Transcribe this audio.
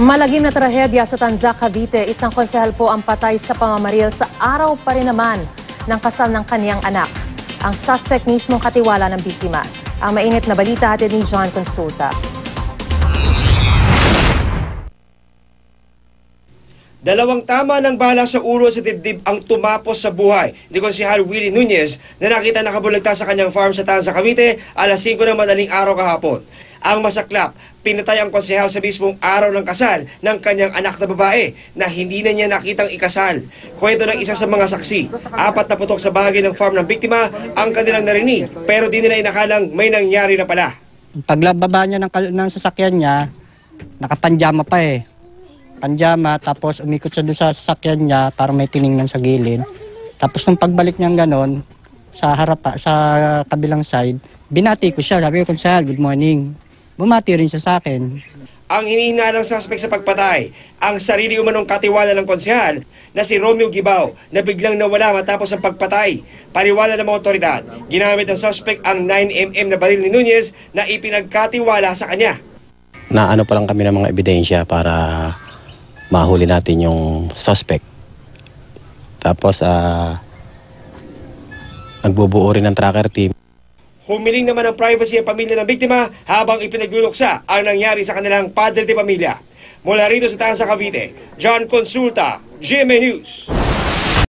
Malagim na trahedya sa Tanza, Cavite. Isang konsehal po ang patay sa pamamaril sa araw pa rin naman ng kasal ng kaniyang anak. Ang suspect mismo katiwala ng biktima. Ang mainit na balita hatid ni John Consulta. Dalawang tama ng bala sa ulo sa dibdib ang tumapos sa buhay ni Konsehal Willie Nunez na nakita nakabulagta sa kanyang farm sa Tanza, Cavite alas 5 ng madaling araw kahapon. Ang masaklap, pinatay ang konsehal sa mismong araw ng kasal ng kanyang anak na babae na hindi na niya nakitang ikasal. Kwento ng isa sa mga saksi, 4 na putok sa bahagi ng farm ng biktima ang kanilang narinig pero di nila inakalang may nangyari na pala. Paglababa niya ng sasakyan niya, nakapanjama pa eh. Panjama, tapos umikot siya doon sa sasakyan niya para may tiningnan sa gilid. Tapos nung pagbalik niya ganon, sa kabilang side, binati ko siya. Sabi ko, Konsehal, good morning. Bumati rin siya sa akin. Ang hinihina ng suspect sa pagpatay, ang sarili umanong katiwala ng konsehal na si Romeo Gibao na biglang nawala matapos ang pagpatay. Paniwala ng mga otoridad, ginamit ng suspect ang 9mm na baril ni Nunez na ipinagkatiwala sa kanya. Naano pa lang kami ng mga ebidensya para mahuli natin yung suspect. Tapos nagbubuo rin ng tracker team. Humiling naman ang privacy ang pamilya ng biktima habang ipinagluluksa ang nangyari sa kanilang padre de pamilya. Mula rito sa Tanza, Cavite, John Consulta, GMA News.